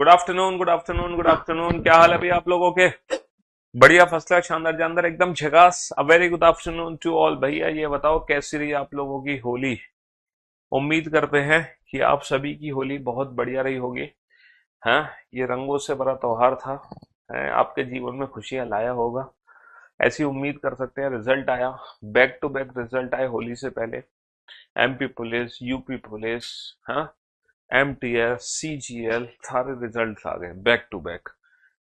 Good afternoon, good afternoon, good afternoon. क्या हाल है भैया आप लोगों के? बढ़िया, फर्स्ट क्लास, शानदार जानदार, एकदम झकास। A very good afternoon to all. भैया ये बताओ कैसी रही आप लोगों की होली? उम्मीद करते हैं कि आप सभी की होली बहुत बढ़िया रही होगी। हाँ, ये रंगों से भरा त्योहार था। आपके जीवन में खुशियां लाया होगा, ऐसी उम्मीद कर सकते हैं। रिजल्ट आया, बैक टू बैक रिजल्ट आए होली से पहले। एमपी पुलिस, यूपी पुलिस, हाँ, एमटीएस, सीजीएल, सारे रिजल्ट आ गए बैक टू बैक।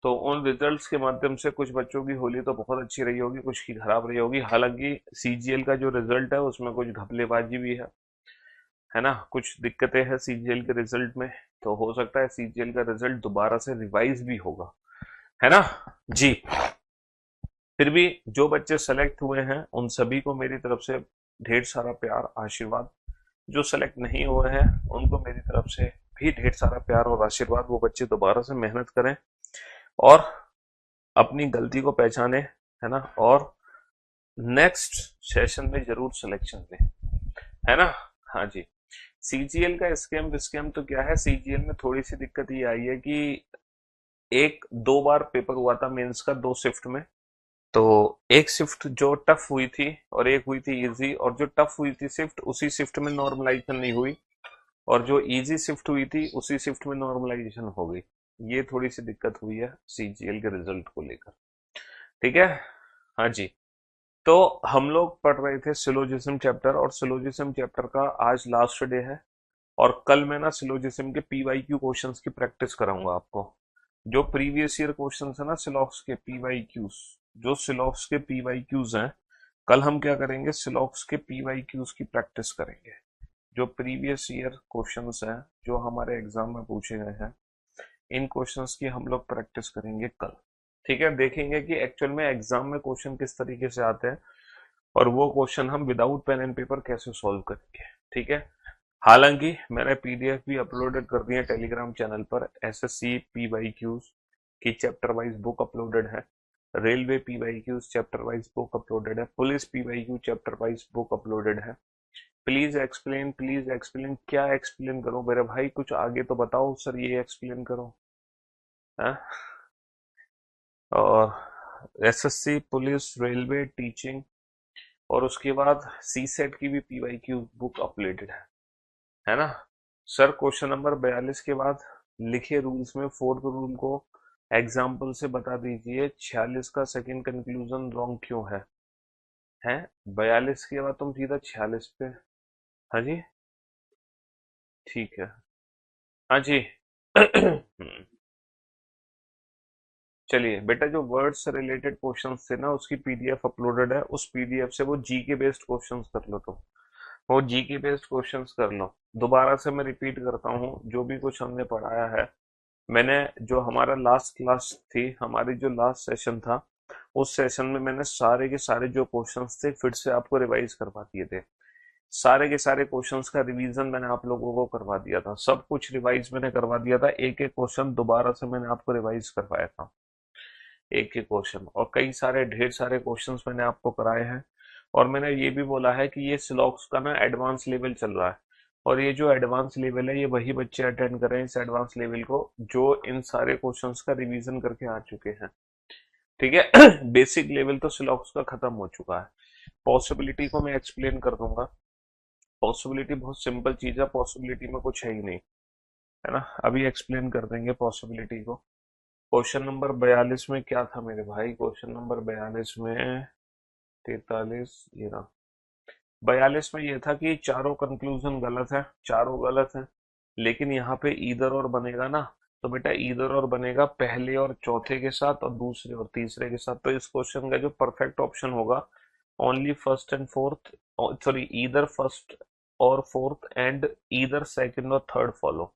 तो उन रिजल्ट्स के माध्यम से कुछ बच्चों की होली तो बहुत अच्छी रही होगी, कुछ की खराब रही होगी। हालांकि सीजीएल का जो रिजल्ट है उसमें कुछ घपलेबाजी भी है ना, कुछ दिक्कतें हैं सीजीएल के रिजल्ट में। तो हो सकता है सीजीएल का रिजल्ट दोबारा से रिवाइज भी होगा, है ना जी। फिर भी जो बच्चे सेलेक्ट हुए हैं उन सभी को मेरी तरफ से ढेर सारा प्यार, आशीर्वाद। जो सेलेक्ट नहीं हुए हैं उनको मेरी तरफ से भी ढेर सारा प्यार और आशीर्वाद। वो बच्चे दोबारा से मेहनत करें और अपनी गलती को पहचाने, है ना, और नेक्स्ट सेशन में जरूर सिलेक्शन लें, है ना। हाँ जी। सीजीएल का स्कैम विस्कैम तो क्या है, सीजीएल में थोड़ी सी दिक्कत ये आई है कि एक दो बार पेपर हुआ था मेंस का, दो शिफ्ट में। तो एक शिफ्ट जो टफ हुई थी और एक हुई थी इजी, और जो टफ हुई थी शिफ्ट, उसी शिफ्ट में नॉर्मलाइजेशन नहीं हुई, और जो इजी शिफ्ट हुई थी उसी शिफ्ट में नॉर्मलाइजेशन हो गई। ये थोड़ी सी दिक्कत हुई है सीजीएल के रिजल्ट को लेकर। ठीक है। हाँ जी। तो हम लोग पढ़ रहे थे सिलोजिज्म चैप्टर, और सिलोजिज्म चैप्टर का आज लास्ट डे है। और कल मैं ना सिलोजिज्म के पीवाईक्यू क्वेश्चंस की प्रैक्टिस कराऊंगा आपको। जो प्रीवियस ईयर क्वेश्चंस है ना सिलॉक्स के पीवाईक्यूज, जो सिलॉक्स के पीवाईक्यूज हैं, कल हम क्या करेंगे, सिलॉक्स के पीवाईक्यूज की प्रैक्टिस करेंगे। जो प्रीवियस ईयर क्वेश्चंस हैं, जो हमारे एग्जाम में पूछे गए हैं, इन क्वेश्चंस की हम लोग प्रैक्टिस करेंगे कल। ठीक है, देखेंगे कि एक्चुअल में एग्जाम में क्वेश्चन किस तरीके से आते हैं, और वो क्वेश्चन हम विदाउट पेन एंड पेपर कैसे सॉल्व करेंगे। ठीक है। हालांकि मैंने पीडीएफ भी अपलोडेड कर दी है टेलीग्राम चैनल पर। एसएससी पीवाईक्यूज की चैप्टर वाइज बुक अपलोडेड है, railway PYQs chapter wise book uploaded है, police PYQ chapter wise book uploaded है। Please explain, please explain. क्या एक्सप्लेन करो मेरे भाई, कुछ आगे तो बताओ सर, ये एक्सप्लेन करो। हाँ? और एसएससी पुलिस रेलवे टीचिंग, और उसके बाद सी सेट की भी पीवाईक्यू बुक अपलोडेड है ना। सर क्वेश्चन नंबर 42 के बाद लिखे रूल्स में फोर्थ रूल को एग्जाम्पल से बता दीजिए 46 का सेकंड कंक्लूजन रॉन्ग क्यों है 42 के बाद तुम सीधा 46 पे। हाँ जी, ठीक है। हाँ जी। चलिए बेटा, जो वर्ड से रिलेटेड क्वेश्चंस थे ना उसकी पीडीएफ अपलोडेड है, उस पीडीएफ से वो जी के बेस्ड क्वेश्चंस कर लो तुम। वो जी के बेस्ड क्वेश्चंस कर लो। दोबारा से मैं रिपीट करता हूँ जो भी कुछ हमने पढ़ाया है। मैंने जो हमारा लास्ट क्लास थी, हमारी जो लास्ट सेशन था, उस सेशन में मैंने सारे के सारे जो क्वेश्चंस थे फिर से आपको रिवाइज करवा दिए थे। सारे के सारे क्वेश्चंस का रिवीजन मैंने आप लोगों को करवा दिया था, सब कुछ रिवाइज मैंने करवा दिया था। एक एक क्वेश्चन दोबारा से मैंने आपको रिवाइज करवाया था, एक एक क्वेश्चन, और कई सारे ढेर सारे क्वेश्चंस मैंने आपको कराए हैं। और मैंने ये भी बोला है कि ये सिलॉक्स का ना एडवांस लेवल चल रहा है, और ये जो एडवांस लेवल है ये वही बच्चे अटेंड करें इस एडवांस लेवल को जो इन सारे क्वेश्चंस का रिवीजन करके आ चुके हैं। ठीक है। बेसिक लेवल तो सिलॉक्स का खत्म हो चुका है। पॉसिबिलिटी को मैं एक्सप्लेन कर दूंगा। पॉसिबिलिटी बहुत सिंपल चीज है, पॉसिबिलिटी में कुछ है ही नहीं, है ना। अभी एक्सप्लेन कर देंगे पॉसिबिलिटी को। क्वेश्चन नंबर 42 में क्या था मेरे भाई, क्वेश्चन नंबर 42 में 43, ये रहा। 42 में ये था कि चारों कंक्लूजन गलत है, चारों गलत है, लेकिन यहाँ पे ईदर और बनेगा ना। तो बेटा ईदर और बनेगा पहले और चौथे के साथ और दूसरे और तीसरे के साथ। तो इस क्वेश्चन का जो परफेक्ट ऑप्शन होगा, only first and fourth, sorry either first और फोर्थ एंड ईदर सेकंड और थर्ड फॉलो।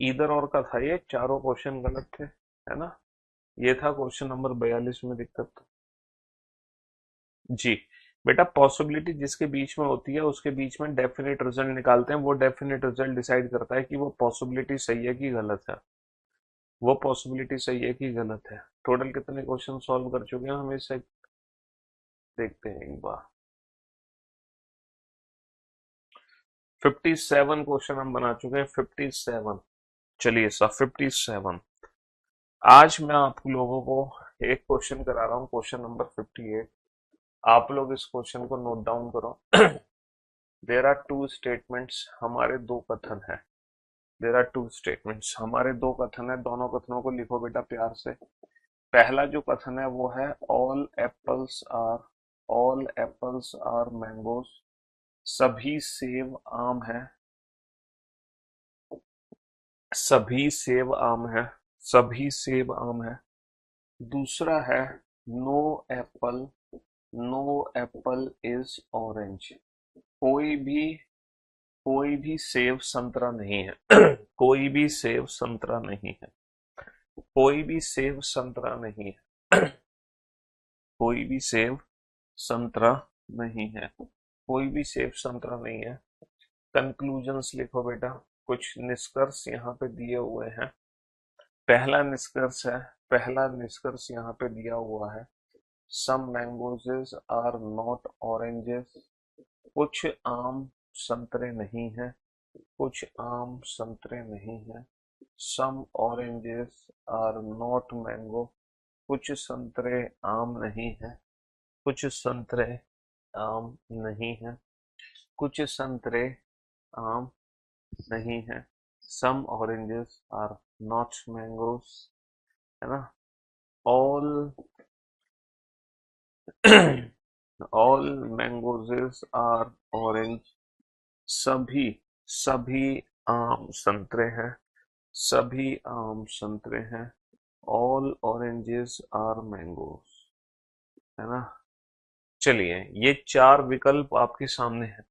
ईदर और का था ये, चारों क्वेश्चन गलत थे, है ना। ये था क्वेश्चन नंबर 42 में दिक्कत। जी। बेटा पॉसिबिलिटी जिसके बीच में होती है उसके बीच में डेफिनेट रिजल्ट निकालते हैं, वो डेफिनेट रिजल्ट डिसाइड करता है कि वो पॉसिबिलिटी सही है कि गलत है। वो पॉसिबिलिटी सही है कि गलत है। टोटल कितने क्वेश्चन सॉल्व कर चुके हैं हम इससे, देखते हैं एक बार। 57 क्वेश्चन हम बना चुके हैं, 57। चलिए सा 57। आज मैं आप लोगों को एक क्वेश्चन करा रहा हूँ, क्वेश्चन नंबर 58। आप लोग इस क्वेश्चन को नोट डाउन करो। देर आर टू स्टेटमेंट्स, हमारे दो कथन है। देर आर टू स्टेटमेंट्स, हमारे दो कथन है। दोनों कथनों को लिखो बेटा प्यार से। पहला जो कथन है वो है ऑल एप्पल्स आर मैंगोज, सभी सेब आम है। सभी सेब आम है, सभी सेब आम है। दूसरा है no apple, no apple is orange, कोई भी कोई भी सेब संतरा नहीं है। कोई भी सेब संतरा नहीं है। कोई भी सेब संतरा नहीं है। कोई भी सेब संतरा नहीं है। कोई भी सेब संतरा नहीं है। कंक्लूजन्स लिखो बेटा, कुछ निष्कर्ष यहाँ पे दिए हुए हैं। पहला निष्कर्ष यहाँ पे दिया हुआ है, some mangoes are not oranges, कुछ आम संतरे नहीं हैं। कुछ आम संतरे नहीं हैं। सम ऑरेंजेस आर नॉट मैंगो, कुछ संतरे आम नहीं हैं। कुछ संतरे आम नहीं हैं। कुछ संतरे आम नहीं हैं। सम ऑरेंजेस आर नॉट मैंगोज, है ना। All all mangoes are orange, सभी सभी आम संतरे हैं। सभी आम संतरे हैं। ऑल ऑरेंजेस आर मैंगोज, है ना। चलिए, ये चार विकल्प आपके सामने हैं।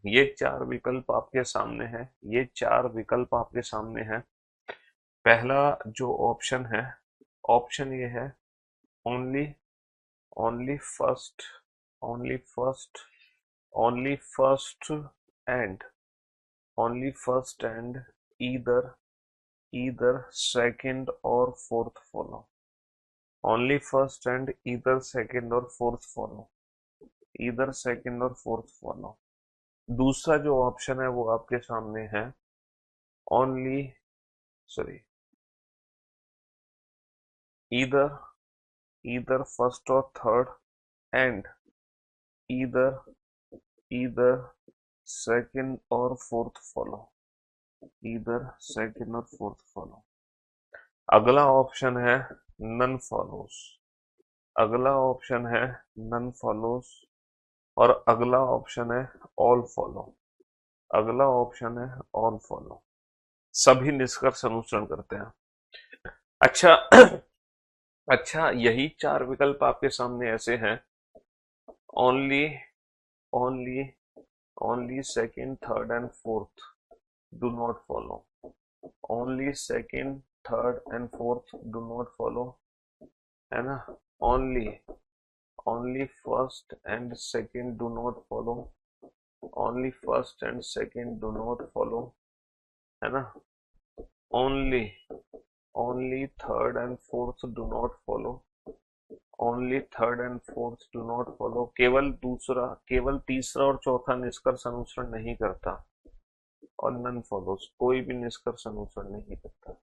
ये चार विकल्प आपके सामने हैं। ये चार विकल्प आपके सामने हैं। पहला जो ऑप्शन है, ऑप्शन ये है only only first only first only first and only first and either either second और fourth follow. Only first and either second और फोर्थ फॉलो। ईदर सेकंड और फोर्थ फॉलो। दूसरा जो ऑप्शन है वो आपके सामने है only sorry either either first और third and either either second और फोर्थ फॉलो। ईदर सेकंड और फोर्थ फॉलो। अगला ऑप्शन है नन फॉलोस। अगला ऑप्शन है नन फॉलोस और अगला ऑप्शन है ऑल फॉलो। अगला ऑप्शन है ऑल फॉलो। सभी निष्कर्ष अनुसरण करते हैं। अच्छा अच्छा, यही चार विकल्प आपके सामने ऐसे हैं, only only only second third and fourth do not follow. Only second third and fourth do not follow, है ना। Only only first and second do not follow. Only first and second do not follow, है ना। Only only third and fourth do not follow. Only third and fourth do not follow. केवल तीसरा और चौथा निष्कर्ष अनुसरण नहीं करता। और नन फॉलोस, कोई भी निष्कर्ष अनुसरण नहीं करता।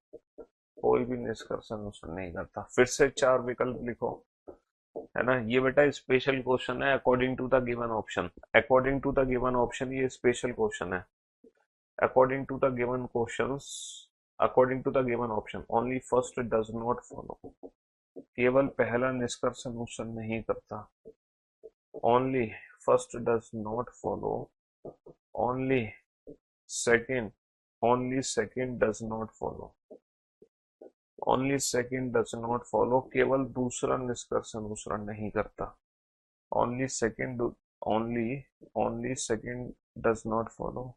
कोई भी निष्कर्ष अनुसरण नहीं करता। फिर से चार विकल्प लिखो, है ना। ये बेटा स्पेशल क्वेश्चन है according to the given option. According to the given option ये स्पेशल क्वेश्चन है। According to the given questions, according to the given option only first does not follow, केवल पहला निष्कर्ष अनुसरण नहीं करता। Only first does not follow. Only second does not follow. Only second does not follow, केवल दूसरा निष्कर्ष अनुसरण नहीं करता। Only second only second does not follow.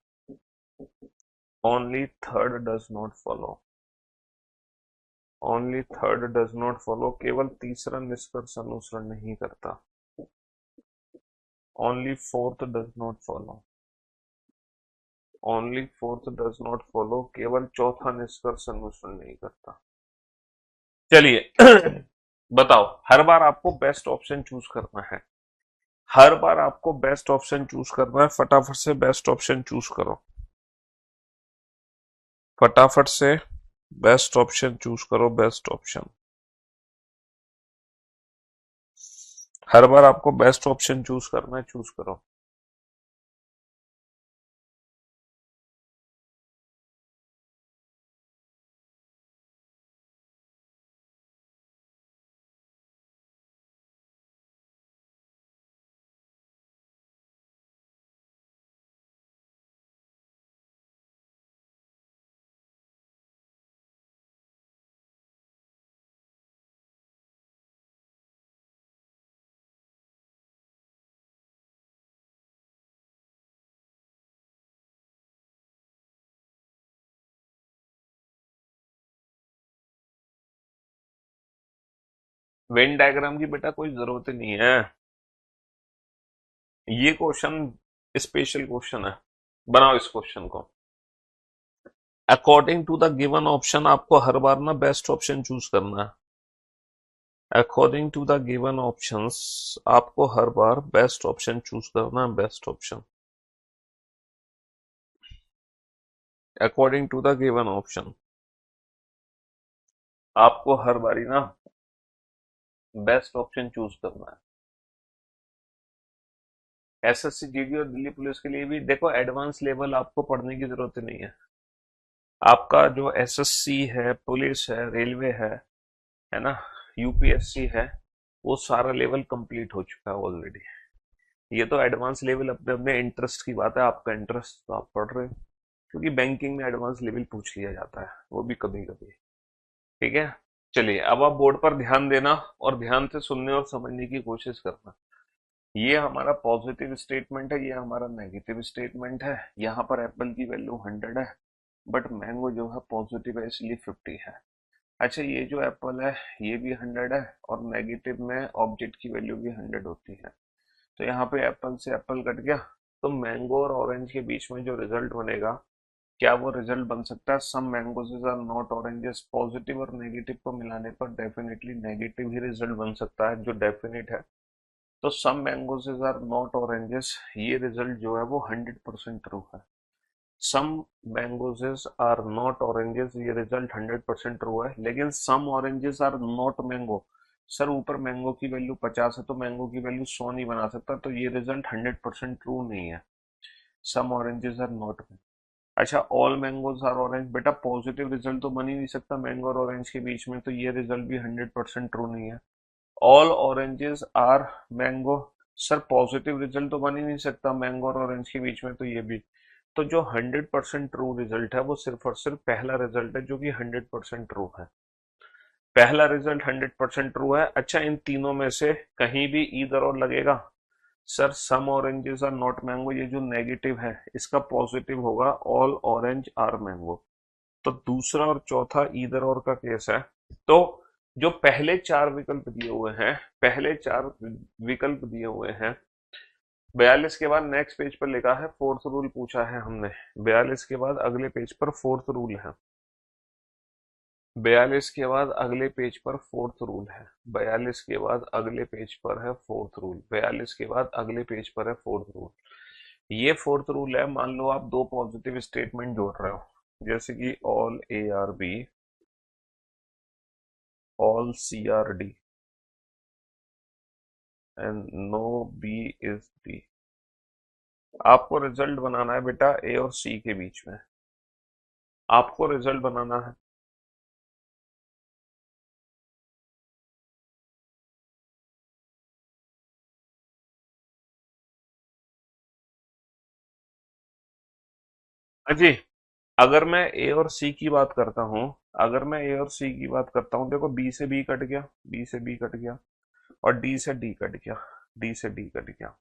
Only third does not follow. Only third does not follow, केवल तीसरा निष्कर्ष अनुसरण नहीं करता। Only fourth does not follow. Only fourth does not follow, केवल चौथा निष्कर्ष अनुसरण नहीं करता। चलिए बताओ, हर बार आपको बेस्ट ऑप्शन चूज करना है। हर बार आपको बेस्ट ऑप्शन चूज करना है। फटाफट से बेस्ट ऑप्शन चूज करो। फटाफट से बेस्ट ऑप्शन चूज करो, बेस्ट ऑप्शन। हर बार आपको बेस्ट ऑप्शन चूज करना है, चूज करो। वेन डायग्राम की बेटा कोई जरूरत ही नहीं है। ये क्वेश्चन स्पेशल क्वेश्चन है, बनाओ इस क्वेश्चन को। According to the given option आपको हर बार ना बेस्ट ऑप्शन चूज करना है। According to the given options आपको हर बार बेस्ट ऑप्शन चूज करना है, best option. According to the given option आपको हर बारी ना बेस्ट ऑप्शन चूज करना है। एसएससी जीडी और दिल्ली पुलिस के लिए भी देखो, एडवांस लेवल आपको पढ़ने की जरूरत ही नहीं है। आपका जो एसएससी है, पुलिस है, रेलवे है ना, यूपीएससी है, वो सारा लेवल कंप्लीट हो चुका है ऑलरेडी। ये तो एडवांस लेवल अपने अपने इंटरेस्ट की बात है, आपका इंटरेस्ट तो आप पढ़ रहे हो, क्योंकि बैंकिंग में एडवांस लेवल पूछ लिया जाता है, वो भी कभी कभी। ठीक है, चलिए अब आप बोर्ड पर ध्यान देना और ध्यान से सुनने और समझने की कोशिश करना। ये हमारा पॉजिटिव स्टेटमेंट है, ये हमारा नेगेटिव स्टेटमेंट है। यहाँ पर एप्पल की वैल्यू 100 है, बट मैंगो जो है पॉजिटिव है, इसलिए 50 है। अच्छा, ये जो एप्पल है ये भी 100 है, और नेगेटिव में ऑब्जेक्ट की वैल्यू भी 100 होती है। तो यहाँ पे एप्पल से एप्पल कट गया, तो मैंगो और ऑरेंज के बीच में जो रिजल्ट बनेगा, क्या वो रिजल्ट बन सकता है some mangoes are not oranges? Positive और नेगेटिव को मिलाने पर डेफिनेटली नेगेटिव ही रिजल्ट बन सकता है, जो डेफिनेट है। तो some mangoes are not oranges, ये रिजल्ट जो है वो 100% ट्रू है। Some mangoes are not oranges, ये रिजल्ट 100% ट्रू है। लेकिन some oranges are not mango, sir ऊपर मैंगो की वैल्यू 50 है तो मैंगो की वैल्यू 100 नहीं बना सकता, तो ये रिजल्ट 100% ट्रू नहीं है। सम ऑरेंजेस आर नॉट। अच्छा, ऑल मैंगोज आर ऑरेंज, बेटा पॉजिटिव रिजल्ट तो बन ही नहीं सकता मैंगो और ऑरेंज के बीच में, तो ये रिजल्ट भी 100% ट्रू नहीं है। All oranges are mango, sir positive result तो बन ही नहीं सकता मैंगो और ऑरेंज के बीच में, तो ये भी। तो जो 100% ट्रू रिजल्ट है वो सिर्फ और सिर्फ पहला रिजल्ट है, जो कि 100% ट्रू है। पहला रिजल्ट 100% ट्रू है। अच्छा, इन तीनों में से कहीं भी ईदर और लगेगा? Sir some oranges are not mango, ये जो नेगेटिव है इसका पॉजिटिव होगा ऑल ऑरेंज आर मैंगो। तो दूसरा और चौथा ईदर और का केस है। तो जो पहले चार विकल्प दिए हुए हैं, पहले चार विकल्प दिए हुए हैं, 42 के बाद नेक्स्ट पेज पर लिखा है फोर्थ रूल, पूछा है हमने। 42 के बाद अगले पेज पर फोर्थ रूल है। 42 के बाद अगले पेज पर फोर्थ रूल है। 42 के बाद अगले पेज पर है फोर्थ रूल। 42 के बाद अगले पेज पर है फोर्थ रूल। ये फोर्थ रूल है। मान लो आप दो पॉजिटिव स्टेटमेंट जोड़ रहे हो, जैसे कि all A are B, all C are D, and no B is D. आपको रिजल्ट बनाना है बेटा ए और सी के बीच में, आपको रिजल्ट बनाना है। हाँ जी, अगर मैं ए और सी की बात करता हूँ, अगर मैं ए और सी की बात करता हूँ, देखो बी से बी कट गया, बी से बी कट गया, और डी से डी कट गया, डी से डी कट गया,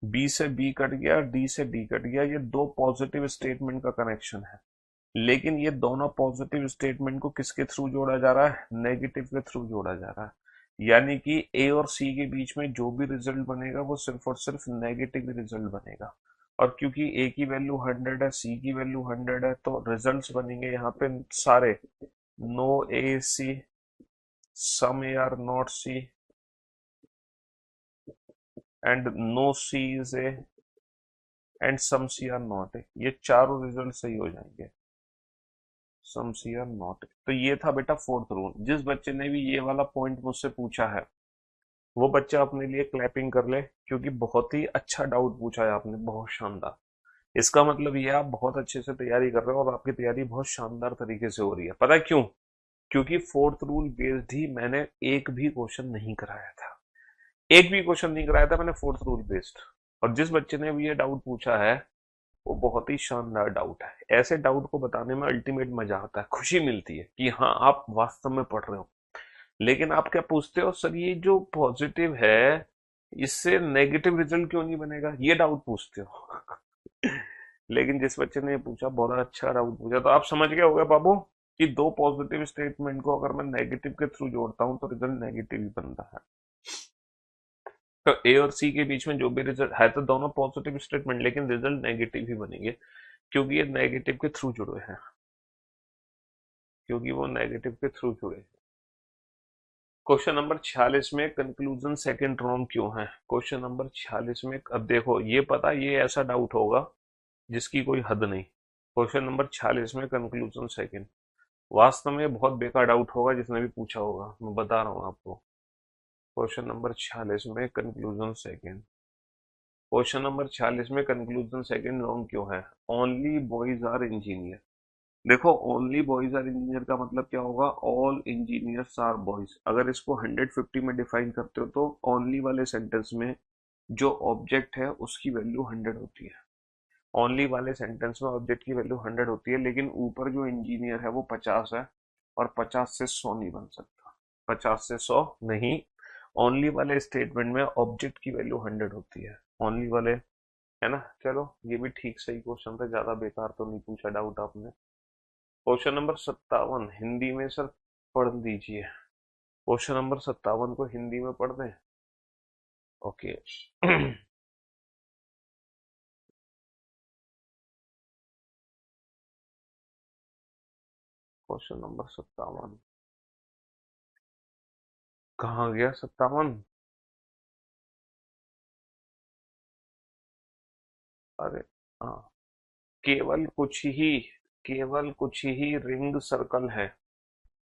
बी से बी कट गया, डी से डी कट गया। ये दो पॉजिटिव स्टेटमेंट का कनेक्शन है, लेकिन ये दोनों पॉजिटिव स्टेटमेंट को किसके थ्रू जोड़ा जा रहा है? नेगेटिव के थ्रू जोड़ा जा रहा है। यानी कि ए और सी के बीच में जो भी रिजल्ट बनेगा वो सिर्फ और सिर्फ नेगेटिव रिजल्ट बनेगा। और क्योंकि ए की वैल्यू 100 है, सी की वैल्यू 100 है, तो रिजल्ट्स बनेंगे यहाँ पे सारे no A C, some A are not C, and no C is A, and some C are not A. ये चारों रिजल्ट सही हो जाएंगे। Some C are not. तो ये था बेटा फोर्थ रूल। जिस बच्चे ने भी ये वाला पॉइंट मुझसे पूछा है वो बच्चा अपने लिए क्लैपिंग कर ले, क्योंकि बहुत ही अच्छा डाउट पूछा है आपने, बहुत शानदार। इसका मतलब ये आप बहुत अच्छे से तैयारी कर रहे हो और आपकी तैयारी बहुत शानदार तरीके से हो रही है। पता है क्यों? क्योंकि फोर्थ रूल बेस्ड ही मैंने एक भी क्वेश्चन नहीं कराया था, एक भी क्वेश्चन नहीं कराया था मैंने फोर्थ रूल बेस्ड। और जिस बच्चे ने भी ये डाउट पूछा है वो बहुत ही शानदार डाउट है। ऐसे डाउट को बताने में अल्टीमेट मजा आता है, खुशी मिलती है कि हाँ आप वास्तव में पढ़ रहे हो। लेकिन आप क्या पूछते हो, सर ये जो पॉजिटिव है इससे नेगेटिव रिजल्ट क्यों नहीं बनेगा, ये डाउट पूछते हो। लेकिन जिस बच्चे ने ये पूछा बहुत अच्छा डाउट पूछा, तो आप समझ गए होगा बाबू कि दो पॉजिटिव स्टेटमेंट को अगर मैं नेगेटिव के थ्रू जोड़ता हूं तो रिजल्ट नेगेटिव ही बनता है। तो ए और सी के बीच में जो भी रिजल्ट है तो दोनों पॉजिटिव स्टेटमेंट, लेकिन रिजल्ट नेगेटिव ही बनेंगे क्योंकि ये नेगेटिव के थ्रू जुड़े हैं, क्योंकि वो नेगेटिव के थ्रू जुड़े हैं। क्वेश्चन नंबर 46 में कंक्लूजन सेकंड रॉन्ग क्यों है? क्वेश्चन नंबर 46 में अब देखो, ये पता ये ऐसा डाउट होगा जिसकी कोई हद नहीं। क्वेश्चन नंबर 46 में कंक्लूजन सेकंड वास्तव में बहुत बेकार डाउट होगा जिसने भी पूछा होगा, मैं बता रहा हूँ आपको। क्वेश्चन नंबर 46 में कंक्लूजन सेकंड, क्वेश्चन नंबर 46 में कंक्लूजन सेकंड रॉन्ग क्यों है? Only boys are engineer. देखो ओनली बॉयज आर इंजीनियर का मतलब क्या होगा? All engineers are boys. अगर इसको 150 में डिफाइन करते हो तो ओनली वाले सेंटेंस में जो ऑब्जेक्ट है उसकी वैल्यू 100 होती है। ओनली वाले सेंटेंस में ऑब्जेक्ट की वैल्यू 100 होती है, लेकिन ऊपर जो इंजीनियर है वो 50 है और 50 से 100 नहीं बन सकता, 50 से 100 नहीं। ओनली वाले स्टेटमेंट में ऑब्जेक्ट की वैल्यू 100 होती है, ओनली वाले, है ना। चलो ये भी ठीक सही क्वेश्चन था, ज्यादा बेकार तो नहीं पूछा डाउट आपने। क्वेश्चन नंबर 57 हिंदी में सर पढ़ दीजिए। क्वेश्चन नंबर 57 को हिंदी में पढ़ दें? ओके। क्वेश्चन नंबर 57 कहाँ गया? 57, अरे हाँ। केवल कुछ ही, केवल कुछ ही रिंग सर्कल है,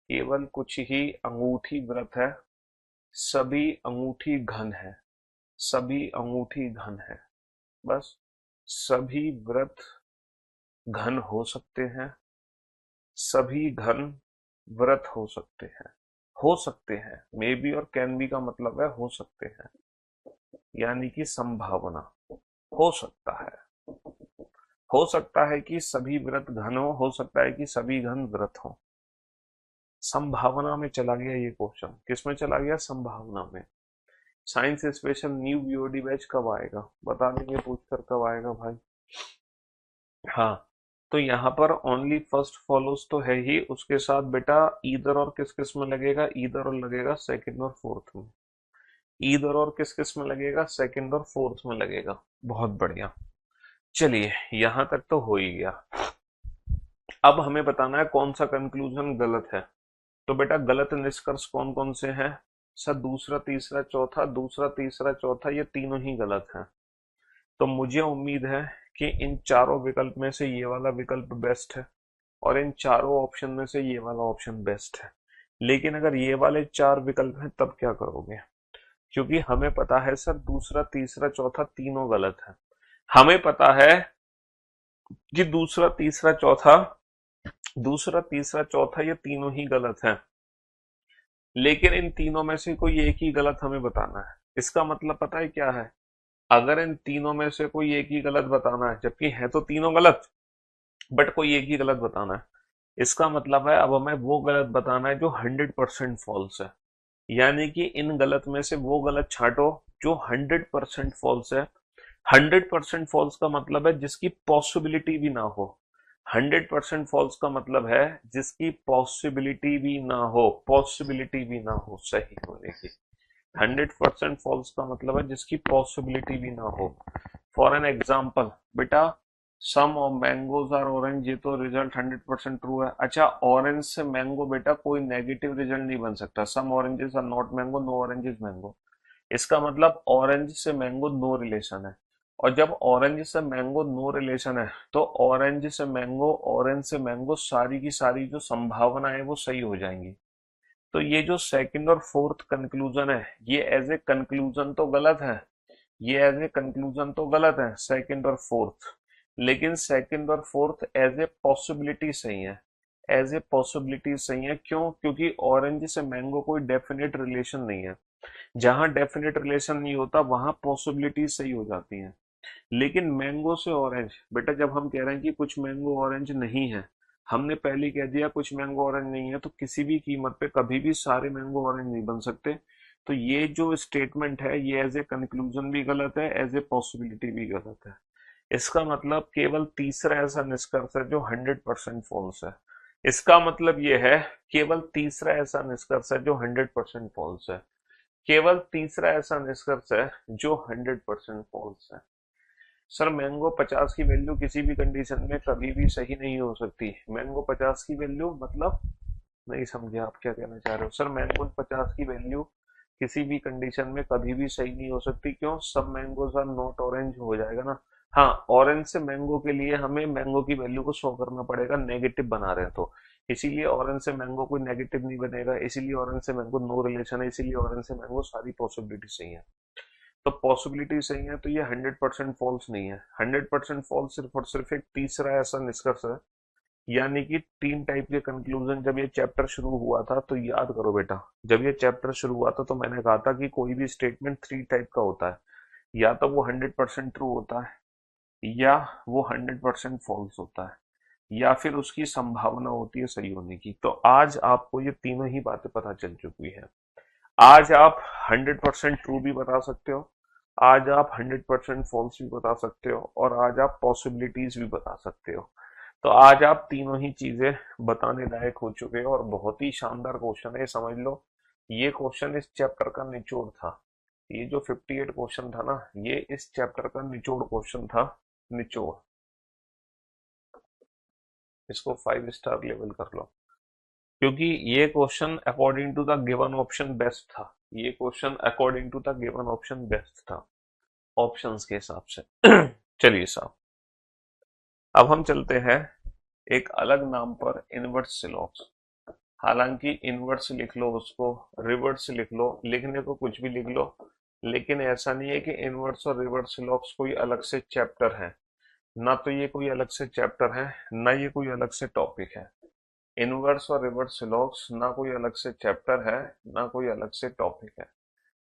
केवल कुछ ही अंगूठी व्रत है, सभी अंगूठी घन है, सभी अंगूठी घन है। बस सभी व्रत घन हो सकते हैं, सभी घन व्रत हो सकते हैं। मे बी और कैन बी का मतलब है हो सकते हैं, यानी कि संभावना। हो सकता है, हो सकता है कि सभी व्रत घन हो सकता है कि सभी घन व्रत हो। संभावना में चला गया ये क्वेश्चन, किस में चला गया? संभावना में। Science special new BOD batch कब आएगा बता देंगे पूछ कर, कब आएगा भाई? हाँ, तो यहाँ पर ओनली फर्स्ट फॉलोज तो है ही, उसके साथ बेटा ईदर और किस किस में लगेगा? ईदर और लगेगा सेकंड और फोर्थ में। ईदर और किस किस में लगेगा? सेकंड और फोर्थ में लगेगा। बहुत बढ़िया। चलिए यहां तक तो हो ही गया। अब हमें बताना है कौन सा कंक्लूजन गलत है। तो बेटा गलत निष्कर्ष कौन कौन से हैं? सर दूसरा तीसरा चौथा, दूसरा तीसरा चौथा ये तीनों ही गलत हैं। तो मुझे उम्मीद है कि इन चारों विकल्प में से ये वाला विकल्प बेस्ट है और इन चारों ऑप्शन में से ये वाला ऑप्शन बेस्ट है। लेकिन अगर ये वाले चार विकल्प हैं तब क्या करोगे? क्योंकि हमें पता है सर दूसरा तीसरा चौथा तीनों गलत है। हमें पता है कि दूसरा तीसरा चौथा ये तीनों ही गलत है, लेकिन इन तीनों में से कोई एक ही गलत हमें बताना है। इसका मतलब पता है क्या है? अगर इन तीनों में से कोई एक ही गलत बताना है, जबकि है तो तीनों गलत, बट कोई एक ही गलत बताना है, इसका मतलब है अब हमें वो गलत बताना है जो 100% फॉल्स है। यानी कि इन गलत में से वो गलत छांटो जो 100% फॉल्स है। 100% फॉल्स का मतलब है जिसकी पॉसिबिलिटी भी ना हो। 100% फॉल्स का मतलब है जिसकी पॉसिबिलिटी भी ना हो, पॉसिबिलिटी भी ना हो सही होने की। 100% फॉल्स का मतलब है जिसकी पॉसिबिलिटी भी ना हो। फॉर एन एग्जाम्पल बेटा, सम ऑफ मैंगोज आर ऑरेंज, ये तो रिजल्ट 100% ट्रू है। अच्छा, ऑरेंज से मैंगो बेटा कोई नेगेटिव रिजल्ट नहीं बन सकता। Some oranges are not mango, no orange is mango. इसका मतलब ऑरेंज से मैंगो नो रिलेशन है। और जब ऑरेंज से मैंगो नो रिलेशन है, तो ऑरेंज से मैंगो, ऑरेंज से मैंगो, सारी की सारी जो संभावना है वो सही हो जाएंगी। तो ये जो सेकंड और फोर्थ कंक्लूजन है, ये एज ए कंक्लूजन तो गलत है, ये एज ए कंक्लूजन तो गलत है सेकंड और फोर्थ, लेकिन सेकंड और फोर्थ एज ए पॉसिबिलिटी सही है। एज ए पॉसिबिलिटी सही है, क्यों? क्योंकि ऑरेंज से मैंगो कोई डेफिनेट रिलेशन नहीं है। जहां डेफिनेट रिलेशन नहीं होता वहां पॉसिबिलिटी सही हो जाती है। लेकिन मैंगो से ऑरेंज, बेटा जब हम कह रहे हैं कि कुछ मैंगो ऑरेंज नहीं है, हमने पहले ही कह दिया कुछ मैंगो ऑरेंज नहीं है, तो किसी भी कीमत पे कभी भी सारे मैंगो ऑरेंज नहीं बन सकते। तो ये जो स्टेटमेंट है ये एज ए कंक्लूजन भी गलत है, एज ए पॉसिबिलिटी भी गलत है। इसका मतलब केवल तीसरा ऐसा निष्कर्ष है जो 100% फॉल्स है। इसका मतलब ये है, केवल तीसरा ऐसा निष्कर्ष है जो 100% फॉल्स है। केवल तीसरा ऐसा निष्कर्ष है जो 100% फॉल्स है। सर मैंगो 50 की वैल्यू किसी भी कंडीशन में कभी भी सही नहीं हो सकती। मैंगो 50 की वैल्यू मतलब, नहीं समझे आप क्या कहना चाह रहे हो? सर मैंगो 50 की वैल्यू किसी भी कंडीशन में कभी भी सही नहीं हो सकती। क्यों? सब मैंगोज आर नॉट ऑरेंज हो जाएगा ना। हाँ, ऑरेंज से मैंगो के लिए हमें मैंगो की वैल्यू को शो करना पड़ेगा, नेगेटिव बना रहे हैं तो, इसीलिए ऑरेंज से मैंगो कोई नेगेटिव नहीं बनेगा, इसीलिए ऑरेंज से मैंगो नो रिलेशन है, इसीलिए ऑरेंज से मैंगो सारी पॉसिबिलिटी सही है। तो पॉसिबिलिटी सही है, तो ये 100% फॉल्स नहीं है। 100% फॉल्स सिर्फ और सिर्फ एक तीसरा ऐसा निष्कर्ष है। यानी कि तीन टाइप के कंक्लूजन, जब ये चैप्टर शुरू हुआ था तो याद करो बेटा, जब ये चैप्टर शुरू हुआ था तो मैंने कहा था कि कोई भी स्टेटमेंट थ्री टाइप का होता है। या तो वो 100% ट्रू होता है, या वो 100% फॉल्स होता है, या फिर उसकी संभावना होती है सही होने की। तो आज आपको ये तीनों ही बातें पता चल चुकी है। आज आप 100% ट्रू भी बता सकते हो, आज आप 100% फॉल्स भी बता सकते हो, और आज आप पॉसिबिलिटीज भी बता सकते हो। तो आज आप तीनों ही चीजें बताने लायक हो चुके हो, और बहुत ही शानदार क्वेश्चन है, समझ लो। ये क्वेश्चन इस चैप्टर का निचोड़ था। ये जो 58 क्वेश्चन था ना, ये इस चैप्टर का निचोड़ क्वेश्चन था। निचोड़। इसको 5 स्टार लेवल कर लो, क्योंकि ये question according to the given option best था। ये question according to the given option best था, ऑप्शंस के हिसाब से। चलिए साहब, अब हम चलते हैं एक अलग नाम पर, इनवर्स सिलॉक्स। हालांकि इनवर्स लिख लो उसको, रिवर्स लिख लो, लिखने को कुछ भी लिख लो, लेकिन ऐसा नहीं है कि इनवर्स और रिवर्स सिलॉक्स कोई अलग से चैप्टर है। ना तो ये कोई अलग से चैप्टर है, ना ये कोई अलग से टॉपिक है। इनवर्स और रिवर्स सिलॉक्स ना कोई अलग से चैप्टर है, ना कोई अलग से टॉपिक है।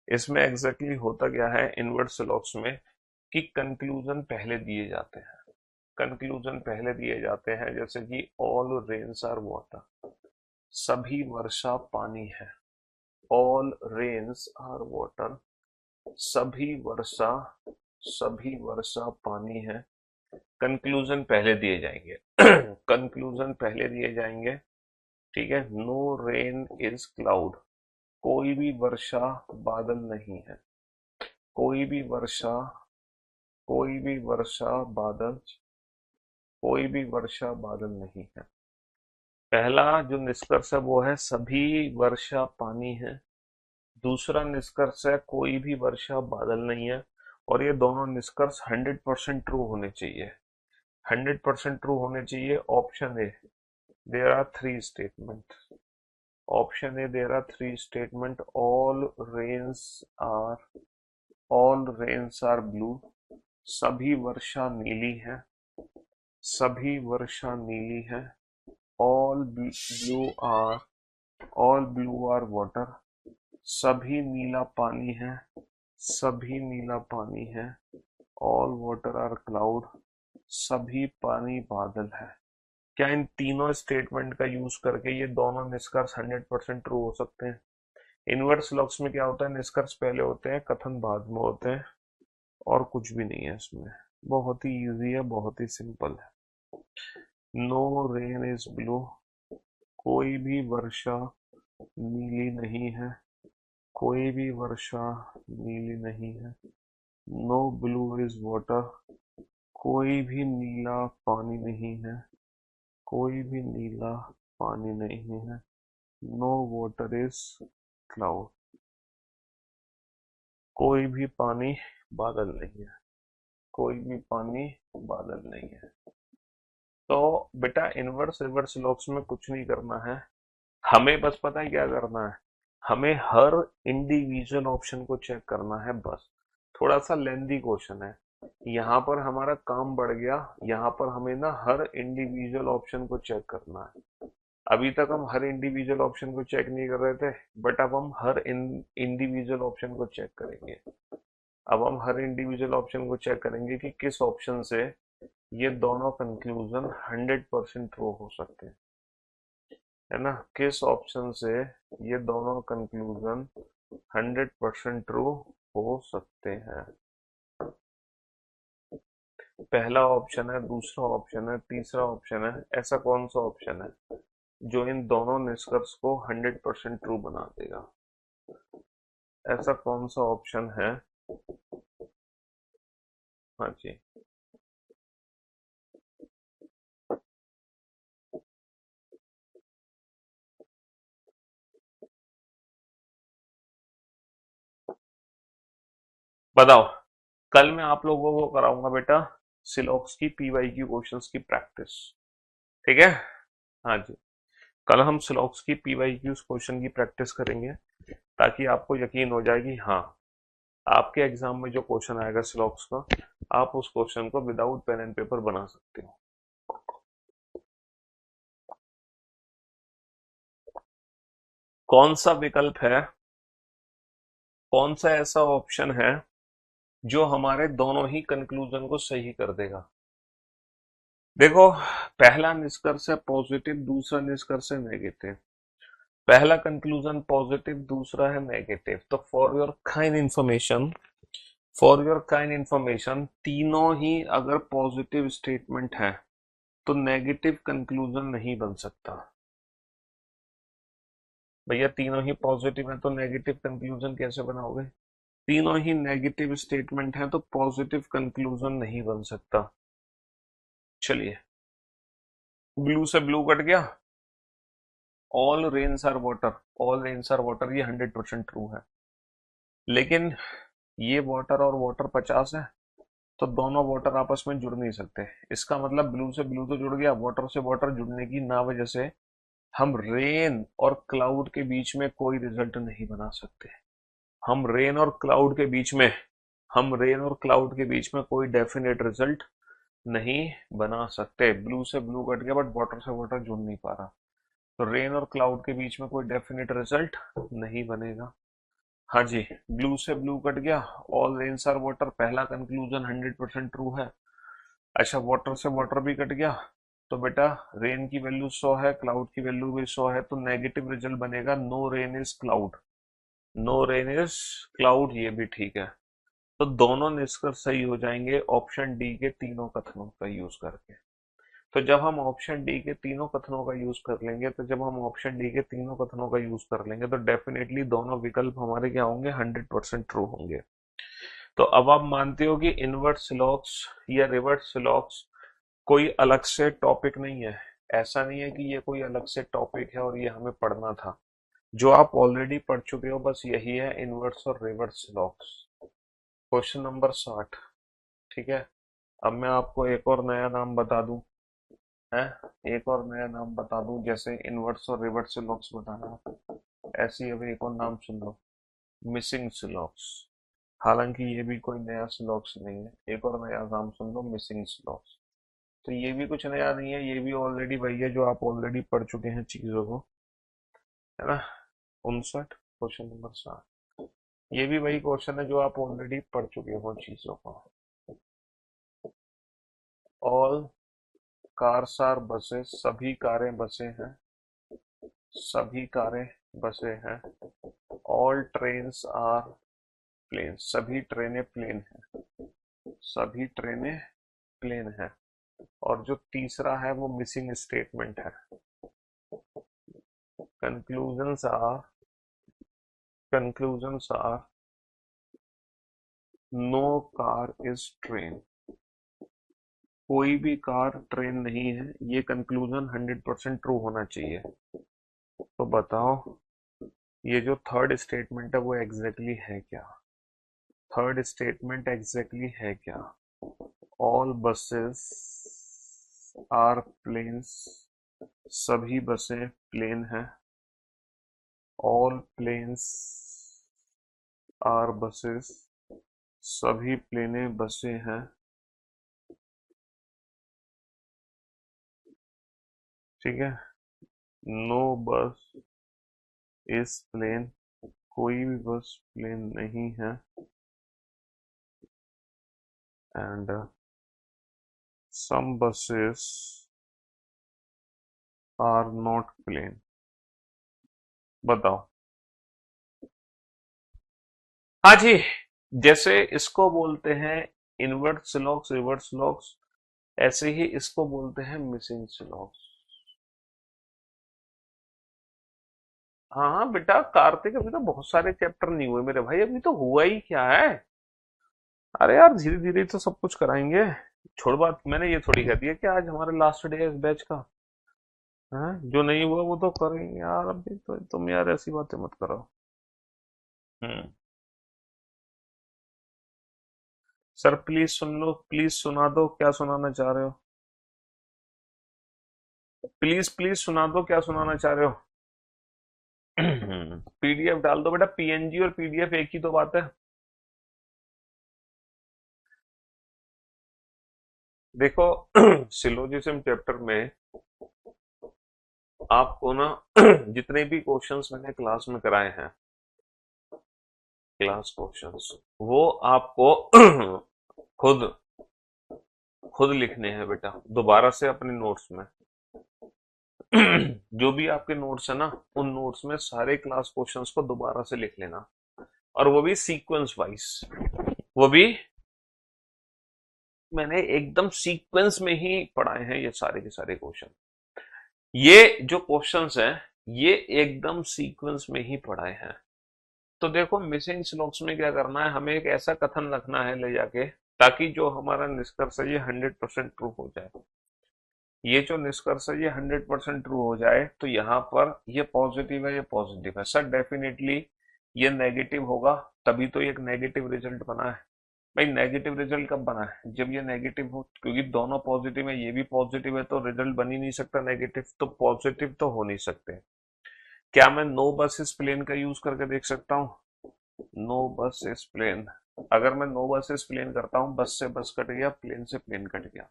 इसमें एग्जैक्टली होता क्या है इनवर्स सिलॉक्स में, कि कंक्लूजन पहले दिए जाते हैं। कंक्लूजन पहले दिए जाते हैं, जैसे कि ऑल रेन्स आर वाटर, सभी वर्षा पानी है। ऑल रेन्स आर वाटर, सभी वर्षा, सभी वर्षा पानी है। कंक्लूजन पहले दिए जाएंगे। कंक्लूजन पहले दिए जाएंगे, ठीक है। नो रेन इज क्लाउड, कोई भी वर्षा बादल नहीं है। कोई भी वर्षा, कोई भी वर्षा बादल, कोई भी वर्षा बादल नहीं है। पहला जो निष्कर्ष है वो है सभी वर्षा पानी है। दूसरा निष्कर्ष है कोई भी वर्षा बादल नहीं है। और ये दोनों निष्कर्ष 100% ट्रू होने चाहिए। 100% ट्रू होने चाहिए। Option A, there are three statement. Option A, there are three statement. Are all rains are blue, सभी वर्षा नीली है। सभी वर्षा नीली है। All blue are, all blue are water, सभी नीला पानी है। सभी नीला पानी है। ऑल वाटर आर क्लाउड, सभी पानी बादल है। क्या इन तीनों स्टेटमेंट का यूज करके ये दोनों निष्कर्ष 100% ट्रू हो सकते हैं? इनवर्स लॉक्स में क्या होता है, निष्कर्ष पहले होते हैं, कथन बाद में होते हैं, और कुछ भी नहीं है इसमें। बहुत ही इजी है, बहुत ही सिंपल है। नो रेन इज ब्लू, कोई भी वर्षा नीली नहीं है। कोई भी वर्षा नीली नहीं है। नो ब्लू इज वाटर, कोई भी नीला पानी नहीं है। कोई भी नीला पानी नहीं है। नो वाटर इज क्लाउड, कोई भी पानी बादल नहीं है। कोई भी पानी बादल नहीं है। तो बेटा इनवर्स रिवर्स स्लोप्स में कुछ नहीं करना है, हमें बस पता है क्या करना है, हमें हर इंडिविजुअल ऑप्शन को चेक करना है बस। थोड़ा सा लेंदी क्वेश्चन है, यहाँ पर हमारा काम बढ़ गया, यहाँ पर हमें ना हर इंडिविजुअल ऑप्शन को चेक करना है। अभी तक हम हर इंडिविजुअल ऑप्शन को चेक नहीं कर रहे थे, बट अब हम हर इंडिविजुअल ऑप्शन को चेक करेंगे। अब हम हर इंडिविजुअल ऑप्शन को चेक करेंगे कि किस ऑप्शन से ये दोनों कंक्लूजन 100% ट्रू हो सकते हैं, है ना, किस ऑप्शन से ये दोनों कंक्लूजन 100% ट्रू हो सकते हैं। पहला ऑप्शन है, दूसरा ऑप्शन है, तीसरा ऑप्शन है, ऐसा कौन सा ऑप्शन है जो इन दोनों निष्कर्ष को 100% ट्रू बना देगा? ऐसा कौन सा ऑप्शन है? हाँ जी, बताओ। कल मैं आप लोगों को कराऊंगा बेटा सिलॉक्स की पीवाईक्यू क्वेश्चंस की प्रैक्टिस, ठीक है? हाँ जी, कल हम सिलॉक्स की पीवाईक्यू क्वेश्चन की प्रैक्टिस करेंगे, ताकि आपको यकीन हो जाएगी हाँ, आपके एग्जाम में जो क्वेश्चन आएगा सिलॉक्स का, आप उस क्वेश्चन को विदाउट पेन एंड पेपर बना सकते हो। कौन सा विकल्प है, कौन सा ऐसा ऑप्शन है जो हमारे दोनों ही कंक्लूजन को सही कर देगा? देखो, पहला निष्कर्ष है पॉजिटिव, दूसरा निष्कर्ष है नेगेटिव। पहला कंक्लूजन पॉजिटिव, दूसरा है नेगेटिव। तो फॉर योर काइंड इंफॉर्मेशन तीनों ही अगर पॉजिटिव स्टेटमेंट है तो नेगेटिव कंक्लूजन नहीं बन सकता। भैया तीनों ही पॉजिटिव है तो नेगेटिव कंक्लूजन कैसे बनाओगे? तीनों ही नेगेटिव स्टेटमेंट है तो पॉजिटिव कंक्लूजन नहीं बन सकता। चलिए, ब्लू से ब्लू कट गया, all rains are water, all rains are water, ये 100% ट्रू है। लेकिन ये वाटर और वाटर 50 है, तो दोनों वाटर आपस में जुड़ नहीं सकते। इसका मतलब ब्लू से ब्लू तो जुड़ गया, वाटर से वाटर जुड़ने की ना वजह से हम रेन और क्लाउड के बीच में कोई रिजल्ट नहीं बना सकते। हम रेन और क्लाउड के बीच में हम रेन और क्लाउड के बीच में कोई डेफिनेट रिजल्ट नहीं बना सकते। ब्लू से ब्लू कट गया बट वाटर से वाटर जुड़ नहीं पा रहा, तो रेन और क्लाउड के बीच में कोई डेफिनेट रिजल्ट नहीं बनेगा। हाँ जी, ब्लू से ब्लू कट गया, ऑल रेन्स आर वाटर, पहला कंक्लूजन 100% ट्रू है। अच्छा, वाटर से वाटर भी कट गया, तो बेटा रेन की वैल्यू 100 है, क्लाउड की वैल्यू भी 100 है, तो नेगेटिव रिजल्ट बनेगा no rain is cloud, no rain is cloud, ये भी ठीक है। तो दोनों निष्कर्ष सही हो जाएंगे ऑप्शन डी के तीनों कथनों का यूज करके। तो जब हम ऑप्शन डी के तीनों कथनों का यूज कर लेंगे तो जब हम ऑप्शन डी के तीनों कथनों का यूज कर लेंगे तो डेफिनेटली दोनों विकल्प हमारे क्या होंगे? 100% ट्रू होंगे। तो अब आप मानते हो कि इनवर्स सिलॉक्स या रिवर्स सिलॉक्स कोई अलग से टॉपिक नहीं है। ऐसा नहीं है कि ये कोई अलग से टॉपिक है और ये हमें पढ़ना था, जो आप ऑलरेडी पढ़ चुके हो बस यही है, इनवर्स और रिवर्स सिलॉक्स। क्वेश्चन नंबर 60, ठीक है? अब मैं आपको एक और नया नाम बता दूं, है, एक और नया नाम बता दूं, जैसे इनवर्स और रिवर्स सिलॉक्स बताना, ऐसी अब एक और नाम सुन लो, मिसिंग सिलॉक्स। हालांकि ये भी कोई नया सिलॉक्स नहीं है, एक और नया नाम सुन लो, मिसिंग सिलॉक्स। तो ये भी कुछ नया नहीं है, ये भी ऑलरेडी वही है जो आप ऑलरेडी पढ़ चुके हैं चीजों को, है ना? 59, क्वेश्चन नंबर 7, ये भी वही क्वेश्चन है जो आप ऑलरेडी पढ़ चुके हो चीजों को। ऑल कार्स आर बसेस, सभी कारें बसें हैं, सभी कारें बसें हैं। ऑल ट्रेन्स आर प्लेन, सभी ट्रेनें प्लेन हैं, सभी ट्रेनें प्लेन हैं। और जो तीसरा है वो मिसिंग स्टेटमेंट है। Conclusions are conclusions are no car is train, कोई भी कार ट्रेन नहीं है, ये कंक्लूजन 100% ट्रू होना चाहिए। तो बताओ ये जो थर्ड स्टेटमेंट है वो एग्जैक्टली है क्या? थर्ड स्टेटमेंट एग्जैक्टली है क्या? ऑल बसेस आर प्लेन्स, सभी बसें प्लेन हैं। ऑल प्लेन्स आर बसेस, सभी प्लेनें बसें हैं। ठीक है। नो बस इज प्लेन, कोई भी बस प्लेन नहीं है। And some buses are not plane. बताओ। हाँ जी, जैसे इसको बोलते हैं इनवर्ट स्लॉक्स, रिवर्स स्लॉक्स, ऐसे ही इसको बोलते हैं मिसिंग स्लॉक्स। हाँ हाँ बेटा कार्तिक, अभी तो बहुत सारे चैप्टर नहीं हुए मेरे भाई, अभी तो हुआ ही क्या है। अरे यार धीरे धीरे तो सब कुछ कराएंगे। छोड़ बात, मैंने ये थोड़ी कह दिया कि आज हमारा लास्ट डे है इस बैच का। है जो नहीं हुआ वो तो करेंगे यार, अभी तो तुम यार ऐसी बातें मत करो। हम्म। सर प्लीज सुन लो, प्लीज सुना दो, क्या सुनाना चाह रहे हो? प्लीज प्लीज सुना दो, क्या सुनाना चाह रहे हो? पीडीएफ डाल दो बेटा, पीएनजी और पीडीएफ एक ही तो बात है। देखो सिलोजिज्म चैप्टर में आपको ना जितने भी क्वेश्चंस मैंने क्लास में कराए हैं, क्लास क्वेश्चंस, वो आपको खुद खुद लिखने हैं बेटा दोबारा से अपने नोट्स में। जो भी आपके नोट्स है ना, उन नोट्स में सारे क्लास क्वेश्चंस को दोबारा से लिख लेना, और वो भी सीक्वेंस वाइज। वो भी मैंने एकदम सीक्वेंस में ही पढ़ाए हैं ये सारे के सारे क्वेश्चन। ये जो क्वेश्चंस हैं ये एकदम सीक्वेंस में ही पढ़ाए हैं। तो देखो मिसिंग स्लॉक्स में क्या करना है, हमें एक ऐसा कथन रखना है ले जाके, ताकि जो हमारा निष्कर्ष है ये 100% ट्रू हो जाए। ये जो निष्कर्ष है ये 100% ट्रू हो जाए तो यहाँ पर ये पॉजिटिव है, ये पॉजिटिव है सर, डेफिनेटली ये नेगेटिव होगा, तभी तो एक नेगेटिव रिजल्ट बना है। भाई नेगेटिव रिजल्ट कब बना है, जब ये नेगेटिव हो, क्योंकि दोनों पॉजिटिव है, ये भी पॉजिटिव है, तो रिजल्ट बन ही नहीं सकता नेगेटिव, तो पॉजिटिव तो हो नहीं सकते। क्या मैं नो बस इस प्लेन का यूज करके देख सकता हूँ? नो बस इस प्लेन, अगर मैं नो बस इस प्लेन करता हूँ, बस से बस कट गया, प्लेन से प्लेन कट गया,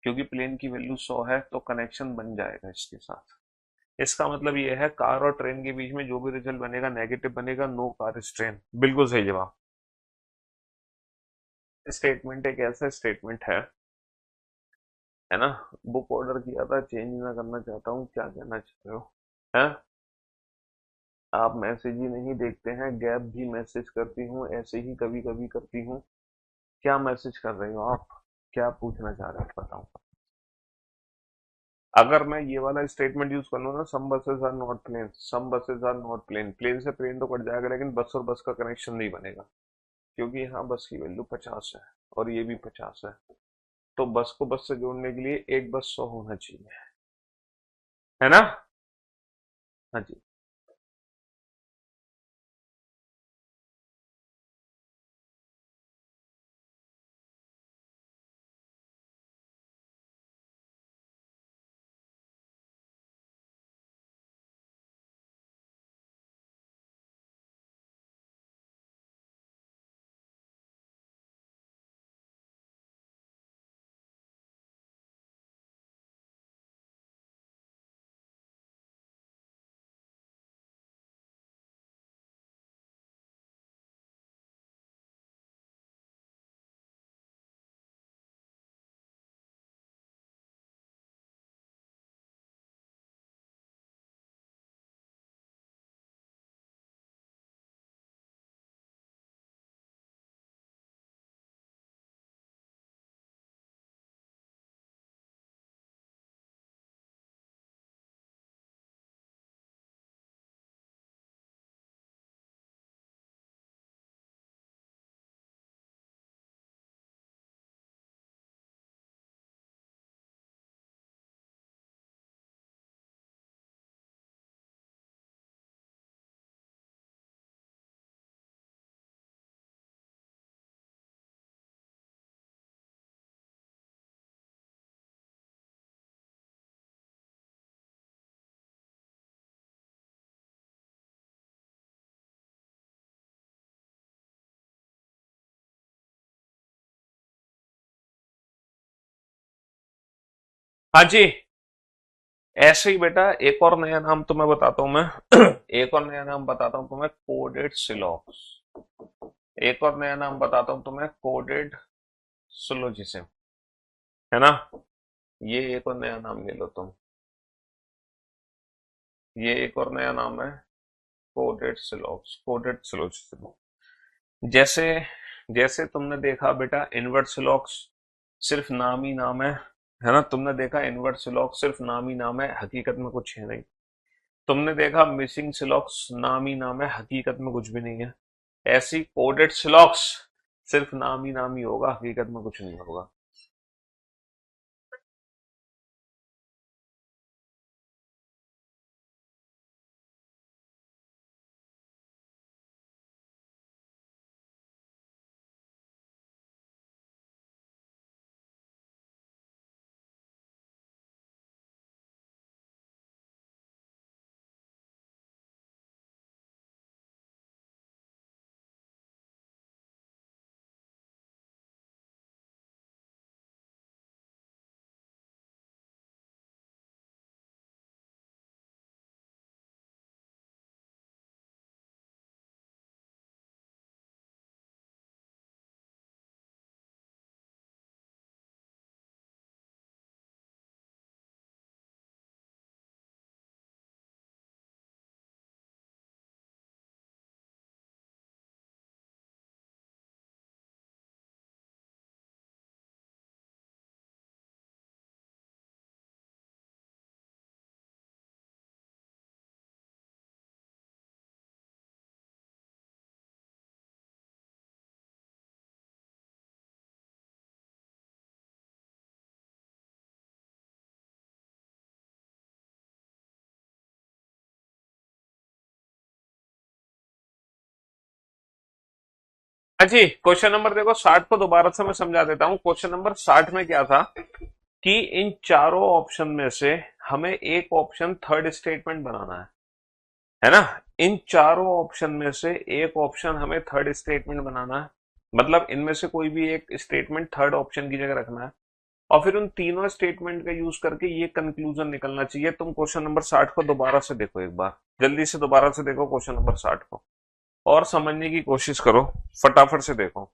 क्योंकि प्लेन की वैल्यू 100 है तो कनेक्शन बन जाएगा इसके साथ। इसका मतलब ये है कार और ट्रेन के बीच में जो भी रिजल्ट बनेगा नेगेटिव बनेगा, नो कार इज ट्रेन, बिल्कुल सही जवाब। स्टेटमेंट एक ऐसा स्टेटमेंट है ना, बुक ऑर्डर किया था चेंज ना करना चाहता हूँ, क्या कहना चाह रहे हो? है आप मैसेज ही नहीं देखते हैं, गैप भी मैसेज करती हूँ, ऐसे ही कभी कभी करती हूँ, क्या मैसेज कर रही हो आप? क्या पूछना चाह रहे हो बताओ। अगर मैं ये वाला स्टेटमेंट यूज कर लूँ ना, some buses are not plane, some buses are not plane, plane से प्लेन तो कट जाएगा लेकिन बस और बस का कनेक्शन नहीं बनेगा, क्योंकि यहाँ बस की वैल्यू 50 है और ये भी 50 है, तो बस को बस से जोड़ने के लिए एक बस 100 होना चाहिए, है ना? हाँ जी। हाँ जी। ऐसे ही बेटा एक और नया नाम तुम्हें बताता हूं मैं। एक और नया नाम बताता हूं तुम्हें, कोडेड सिलॉक्स। एक और नया नाम बताता हूं तुम्हें, कोडेड सिलोजिज्म, है ना। ये एक और नया नाम ले लो तुम। ये एक और नया नाम है, कोडेड सिलॉक्स, कोडेड सिलोजिज्म। जैसे जैसे तुमने देखा बेटा इनवर्ट सिलॉक्स सिर्फ नाम ही नाम है ना। तुमने देखा इनवर्ट सिलॉक्स सिर्फ नाम ही नाम है, हकीकत में कुछ है नहीं। तुमने देखा मिसिंग सिलॉक्स नाम ही नाम है, हकीकत में कुछ भी नहीं है। ऐसी कोडेड सिलॉक्स सिर्फ नाम ही होगा, हकीकत में कुछ नहीं होगा। हाँ जी, क्वेश्चन नंबर देखो 60 को दोबारा से मैं समझा देता हूँ। क्वेश्चन नंबर 60 में क्या था कि इन चारों ऑप्शन में से हमें एक ऑप्शन थर्ड स्टेटमेंट बनाना है ना। इन चारों ऑप्शन में से एक ऑप्शन हमें थर्ड स्टेटमेंट बनाना है, मतलब इनमें से कोई भी एक स्टेटमेंट थर्ड ऑप्शन की जगह रखना है। और फिर उन तीनों स्टेटमेंट का यूज करके ये कंक्लूजन निकलना चाहिए। तुम क्वेश्चन नंबर 60 को दोबारा से देखो एक बार, जल्दी से दोबारा से देखो क्वेश्चन नंबर 60 को, और समझने की कोशिश करो, फटाफट से देखो।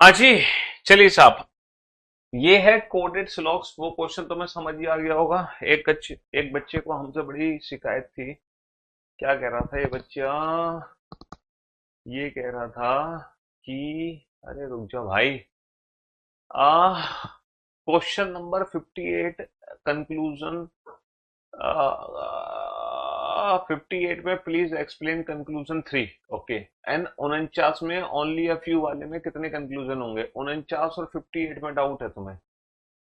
हाँ जी, चलिए साहब, ये है कोडेड स्लॉक्स। वो क्वेश्चन तो मैं समझ ही आ गया होगा। एक बच्चे को हमसे बड़ी शिकायत थी। क्या कह रहा था ये बच्चा? ये कह रहा था कि अरे रुक जा भाई, आ क्वेश्चन नंबर 58, कंक्लूजन 58 में please explain conclusion 3। Okay. And 49 में ओनली अ फ्यू वाले में कितने कंक्लूजन होंगे? 49 और 58 में डाउट है तुम्हें?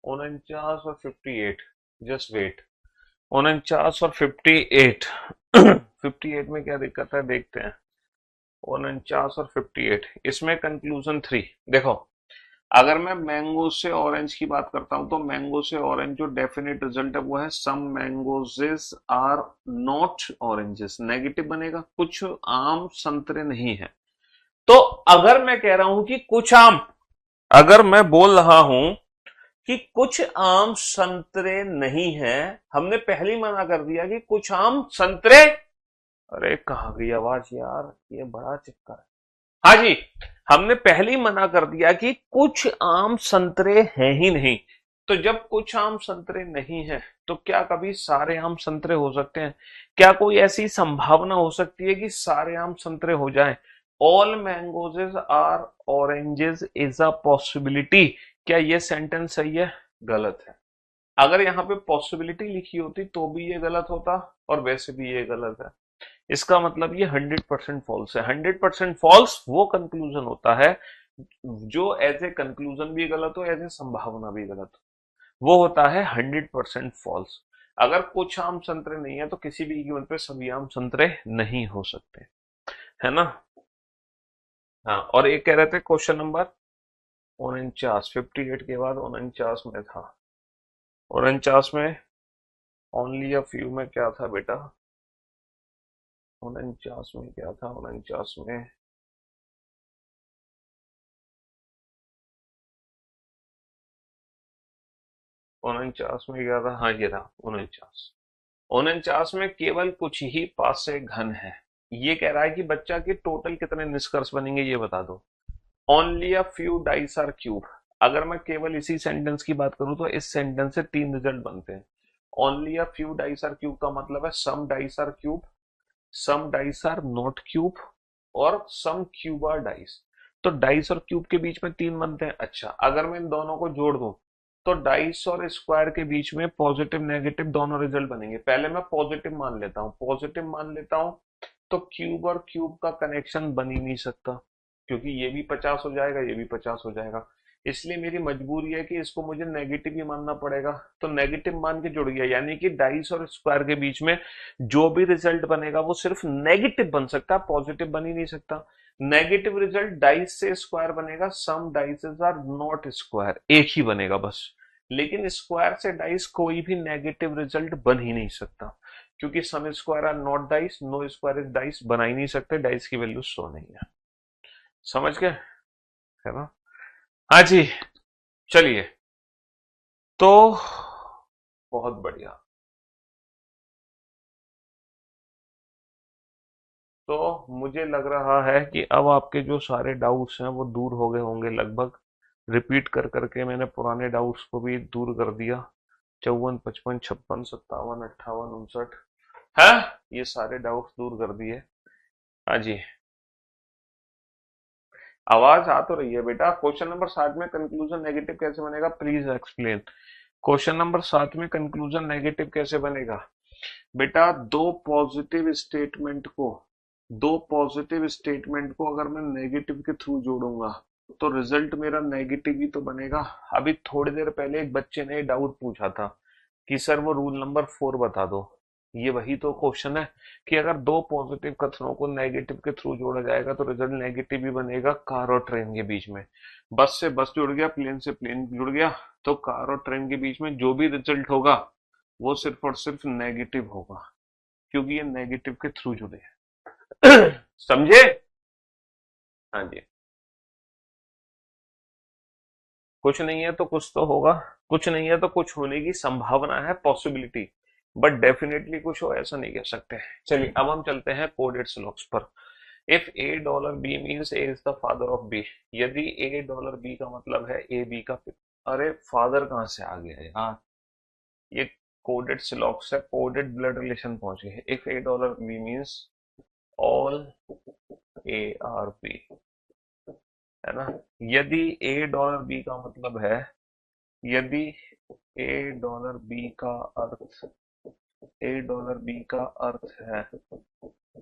49 और 58, जस्ट वेट। 49 और 58 58 में क्या दिक्कत है देखते हैं। 49 और 58, इसमें कंक्लूजन 3। देखो, अगर मैं मैंगो से ऑरेंज की बात करता हूं तो मैंगो से ऑरेंज जो डेफिनेट रिजल्ट है वो है some mangoes are not oranges. Negative बनेगा, कुछ आम संतरे नहीं है। तो अगर मैं कह रहा हूं कि कुछ आम, अगर मैं बोल रहा हूं कि कुछ आम संतरे नहीं है, हमने पहले ही मना कर दिया कि कुछ आम संतरे। अरे कहाँ गई आवाज यार, ये बड़ा चक्कर है। हाँ जी, हमने पहले ही मना कर दिया कि कुछ आम संतरे हैं ही नहीं। तो जब कुछ आम संतरे नहीं है तो क्या कभी सारे आम संतरे हो सकते हैं? क्या कोई ऐसी संभावना हो सकती है कि सारे आम संतरे हो जाएं? All mangoes are oranges is a possibility. क्या ये सेंटेंस सही है? गलत है। अगर यहाँ पे पॉसिबिलिटी लिखी होती तो भी ये गलत होता, और वैसे भी ये गलत है। इसका मतलब ये 100% फॉल्स है। 100% फॉल्स वो कंक्लूजन होता है जो एज ए कंक्लूजन भी गलत हो, एज ए संभावना भी गलत हो। वो होता है 100% फॉल्स। अगर कुछ आम संतरे नहीं है तो किसी भी कीमत पे सभी आम संतरे नहीं हो सकते, है ना? हाँ, और एक कह रहे थे क्वेश्चन नंबर 49, 58 के बाद 49 में था। 49 में ओनली अ फ्यू में क्या था बेटा? 49 में क्या था? 49 में 49 में क्या था? हाँ, ये था 49। 49 में केवल कुछ ही पास से घन है। ये कह रहा है कि बच्चा के टोटल कितने निष्कर्ष बनेंगे ये बता दो। Only a few dice are cube. अगर मैं केवल इसी सेंटेंस की बात करूं तो इस सेंटेंस से 3 रिजल्ट बनते हैं। Only a few dice are cube का मतलब है some dice are cube, some dice are not cube, और सम क्यूब आर डाइस। तो डाइस और क्यूब के बीच में 3 बनते हैं। अच्छा, अगर मैं इन दोनों को जोड़ दूं तो डाइस और स्क्वायर के बीच में पॉजिटिव नेगेटिव दोनों रिजल्ट बनेंगे। पहले मैं पॉजिटिव मान लेता हूं, पॉजिटिव मान लेता हूं, तो क्यूब और क्यूब का कनेक्शन बन ही नहीं सकता, क्योंकि ये भी 50 हो जाएगा, ये भी 50 हो जाएगा। इसलिए मेरी मजबूरी है कि इसको मुझे नेगेटिव ही मानना पड़ेगा। तो नेगेटिव मान के जुड़ गया, यानी कि डाइस और स्क्वायर के बीच में जो भी रिजल्ट बनेगा वो सिर्फ नेगेटिव बन सकता है, पॉजिटिव बन ही नहीं सकता। नेगेटिव रिजल्ट डाइस से स्क्वायर बनेगा, सम डाइसेस आर नॉट स्क्वायर, एक ही बनेगा बस। लेकिन स्क्वायर से डाइस कोई भी नेगेटिव रिजल्ट बन ही नहीं सकता, क्योंकि some square are not dice, no square is dice, बना ही नहीं सकते, डाइस की वैल्यू 100 नहीं है। समझ गए, है ना? हाँ जी, चलिए। तो बहुत बढ़िया। तो मुझे लग रहा है कि अब आपके जो सारे डाउट्स हैं वो दूर हो गए होंगे लगभग। रिपीट कर करके मैंने पुराने डाउट्स को भी दूर कर दिया। 54, 55, 56, 57, 58, 59 है, ये सारे डाउट्स दूर कर दिए। हाँ जी, आवाज आ तो रही है बेटा। क्वेश्चन नंबर 7 में कंक्लूजन नेगेटिव कैसे बनेगा, प्लीज एक्सप्लेन। क्वेश्चन नंबर 7 में कंक्लूजन नेगेटिव कैसे बनेगा? बेटा, दो पॉजिटिव स्टेटमेंट को अगर मैं नेगेटिव के थ्रू जोड़ूंगा तो रिजल्ट मेरा नेगेटिव ही तो बनेगा। अभी थोड़ी देर पहले एक बच्चे ने डाउट पूछा था कि सर वो रूल नंबर 4 बता दो। ये वही तो क्वेश्चन है कि अगर दो पॉजिटिव कथनों को नेगेटिव के थ्रू जोड़ा जाएगा तो रिजल्ट नेगेटिव ही बनेगा। कार और ट्रेन के बीच में, बस से बस जुड़ गया, प्लेन से प्लेन जुड़ गया, तो कार और ट्रेन के बीच में जो भी रिजल्ट होगा वो सिर्फ और सिर्फ नेगेटिव होगा, क्योंकि ये नेगेटिव के थ्रू जुड़े हैं। समझे? हाँ जी। कुछ नहीं है तो कुछ तो होगा, कुछ नहीं है तो कुछ होने की संभावना है, पॉसिबिलिटी। बट डेफिनेटली कुछ हो ऐसा नहीं कह सकते। चलिए अब हम चलते हैं कोडेड स्लॉक्स पर। If A dollar B means A is the father of B, यदि ए डॉलर बी का मतलब है ए बी का अरे फादर कहाँ से आ गया यार, ये कोडेड सिलॉक्स है, कोडेड ब्लड रिलेशन पहुंच गए। If A dollar B means all A are B, है ना। यदि ए डॉलर बी का मतलब है, यदि ए डॉलर बी का अर्थ, ए डॉलर बी का अर्थ है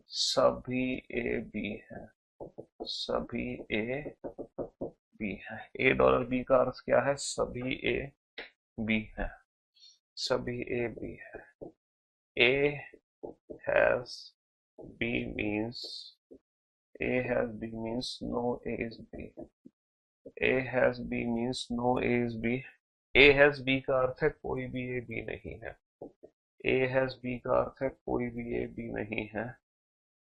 सभी ए बी है, सभी ए बी है। ए डॉलर बी का अर्थ क्या है, सभी ए बी है, सभी ए बी है। A has B means, A has B means no A is B, A has B means no A is B. A has B का अर्थ है कोई भी ए बी नहीं है, ए हैज बी का अर्थ है कोई भी ए बी नहीं है।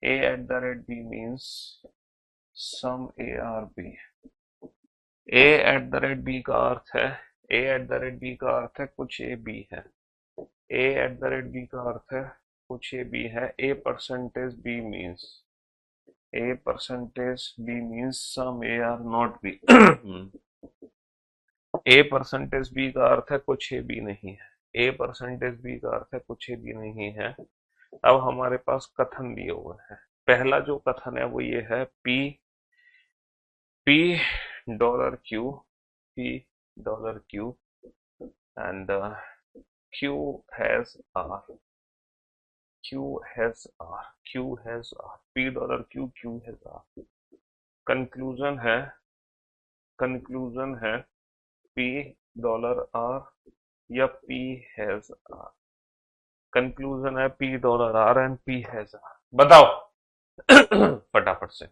A at the rate B means some A are B, A at the rate B का अर्थ है, A at the rate B का अर्थ है कुछ ए बी है, A at the rate B का अर्थ है कुछ ए बी है। A percentage B means, A percentage B means some A are not B, A percentage B का अर्थ है कुछ ए बी नहीं है, ए परसेंटेज बी का अर्थ है कुछ ए बी नहीं है। अब हमारे पास कथन दिए हुए हैं। पहला जो कथन है वो ये है, P P dollar Q, P dollar Q and Q has R, Q has R, Q has R, P dollar Q, Q has R. Conclusion है, कंक्लूजन है पी डॉलर आर या पी हैज आर, कंक्लूजन है P dollar R and P has R. बताओ फटाफट से।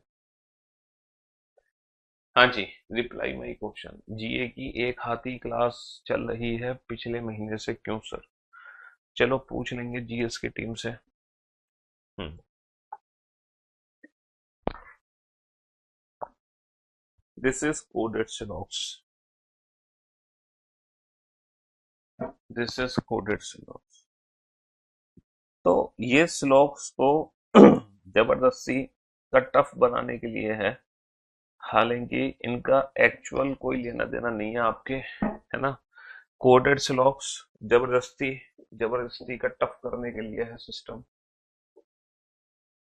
हाँ जी, reply my question. जीए की एक हाथी क्लास चल रही है पिछले महीने से, क्यों सर? चलो पूछ लेंगे जीएस की टीम से। This is coded silox, this is coded silox. तो ये स्लॉक्स को जबरदस्ती का टफ बनाने के लिए है, हालांकि इनका एक्चुअल कोई लेना देना नहीं है आपके, है ना। कोडेड स्लॉक्स जबरदस्ती, जबरदस्ती का टफ करने के लिए है सिस्टम,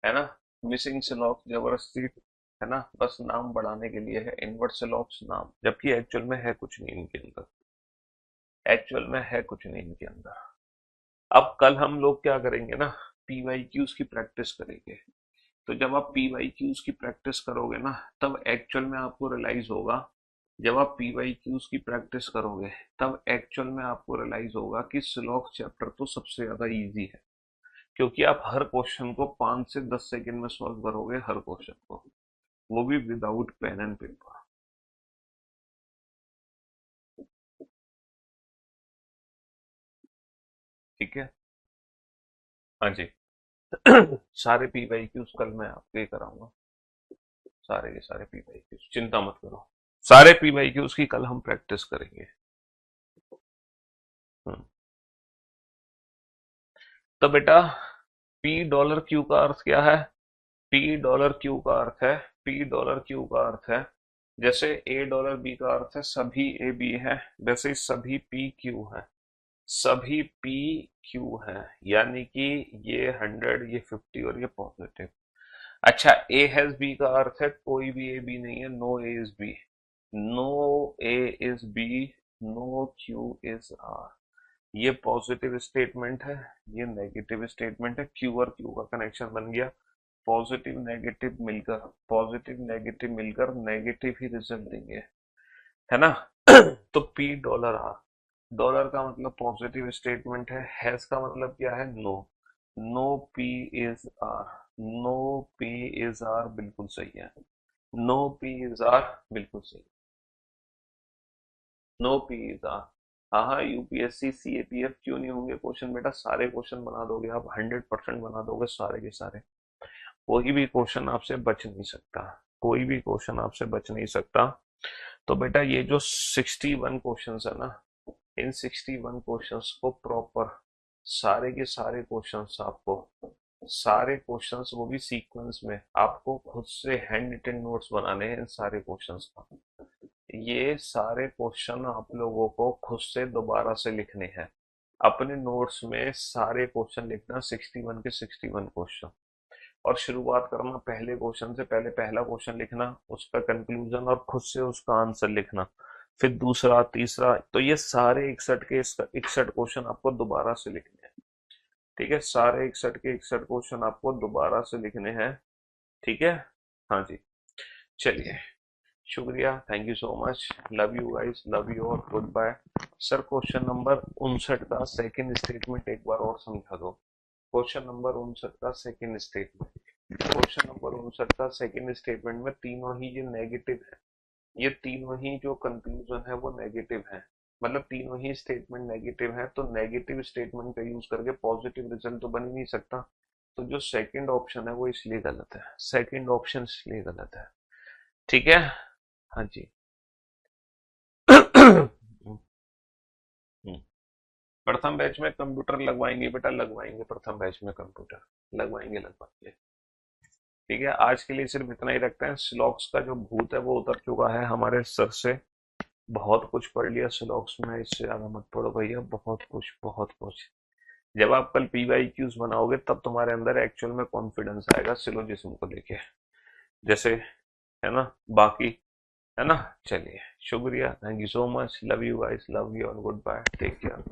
है ना। मिसिंग स्लॉक जबरदस्ती, है ना, बस नाम बढ़ाने के लिए है, इनवर्ट स्लॉक्स नाम, जबकि एक्चुअल में है कुछ नहीं इनके अंदर, एक्चुअल में है कुछ नहीं इनके अंदर। अब कल हम लोग क्या करेंगे ना, पीवाईक्यूज की प्रैक्टिस करेंगे। तो जब आप पीवाईक्यूज की प्रैक्टिस करोगे ना, तब एक्चुअल में आपको रियलाइज होगा, जब आप पीवाईक्यूज की प्रैक्टिस करोगे तब एक्चुअल में आपको रियलाइज होगा कि स्लॉक चैप्टर तो सबसे ज्यादा इजी है, क्योंकि आप हर क्वेश्चन को 5 से 10 सेकंड में सॉल्व करोगे, हर क्वेश्चन को, वो भी विदाउट पेन एंड पेपर। ठीक है, हाँ जी। सारे पीवाईक्यूज कल मैं आपको ये कराऊंगा, सारे के सारे पीवाईक्यूज, चिंता मत करो, सारे पीवाईक्यूज की कल हम प्रैक्टिस करेंगे। तो बेटा पी डॉलर क्यू का अर्थ क्या है, पी डॉलर क्यू का अर्थ है, पी डॉलर क्यू का अर्थ है, जैसे ए डॉलर बी का अर्थ है सभी ए बी है, वैसे ही सभी पी क्यू है, सभी पी क्यू है, यानी कि ये 100, ये 50 और ये पॉजिटिव। अच्छा, ए हैज बी का अर्थ है कोई भी ए बी नहीं है, no A is B, no A is B, no Q is R. ये पॉजिटिव स्टेटमेंट है, ये नेगेटिव स्टेटमेंट है, क्यू और क्यू का कनेक्शन बन गया, पॉजिटिव नेगेटिव मिलकर, पॉजिटिव नेगेटिव मिलकर नेगेटिव ही रिजल्ट देंगे, है ना। तो पी डॉलर आर, डॉलर का मतलब पॉजिटिव स्टेटमेंट है, हैज का मतलब क्या है, no, no P is R, no P is R बिल्कुल सही है, नो पी इज आर बिल्कुल सही, नो पी इज आर। हाँ हाँ, यूपीएससी सीएपीएफ क्यों नहीं होंगे क्वेश्चन बेटा, सारे क्वेश्चन बना दोगे आप, 100% बना दोगे सारे के सारे, कोई भी क्वेश्चन आपसे बच नहीं सकता, कोई भी क्वेश्चन आपसे बच नहीं सकता। तो बेटा ये जो 61 क्वेश्चंस है ना, इन 61 क्वेश्चंस को प्रॉपर, सारे के सारे क्वेश्चंस आपको सारे क्वेश्चंस वो भी सीक्वेंस में, आपको खुद से हैंड रिटन नोट्स बनाने हैं इन सारे क्वेश्चंस का। ये सारे क्वेश्चन आप लोगों को खुद से दोबारा से लिखने हैं अपने नोट्स में, सारे क्वेश्चन लिखना 61 के 61 क्वेश्चन, और शुरुआत करना पहले क्वेश्चन से। पहले पहला क्वेश्चन लिखना, उसका कंक्लूजन और खुद से उसका आंसर लिखना, फिर दूसरा तीसरा। तो ये सारे 61 के 61 क्वेश्चन आपको दोबारा से लिखने हैं। ठीक है, सारे 61 के 61 क्वेश्चन आपको दोबारा से लिखने हैं। ठीक है, हाँ जी, चलिए, शुक्रिया, thank you so much, love you guys, love you और goodbye. Sir question number 59 का सेकंड स्टेटमेंट एक बार और समझा दो। क्वेश्चन नंबर 59 का सेकंड स्टेटमेंट, क्वेश्चन नंबर 59 का सेकंड स्टेटमेंट में तीनों ही जो नेगेटिव है, ये तीनों ही जो कंक्लूजन है वो नेगेटिव है, मतलब तीनों ही स्टेटमेंट नेगेटिव है। तो नेगेटिव स्टेटमेंट का यूज करके पॉजिटिव रिजल्ट तो बन ही नहीं सकता। तो जो सेकंड ऑप्शन है वो इसलिए गलत है, सेकंड ऑप्शन इसलिए गलत है। ठीक है, हाँ जी। प्रथम बैच में कंप्यूटर लगवाएंगे बेटा, लगवाएंगे, प्रथम बैच में कंप्यूटर लगवाएंगे, लगवाएंगे। ठीक है, आज के लिए सिर्फ इतना ही रखते हैं। स्लॉक्स का जो भूत है वो उतर चुका है हमारे सर से, बहुत कुछ पढ़ लिया स्लॉक्स में, इससे ज्यादा मत पढ़ो भैया, बहुत कुछ बहुत कुछ। जब आप कल PYQs बनाओगे तब तुम्हारे अंदर एक्चुअल में कॉन्फिडेंस आएगा सिलोजिज्म को लेके, जैसे, है ना, बाकी, है ना। चलिए, शुक्रिया, thank you so much, love you guys, love you और गुड बाय, टेक केयर।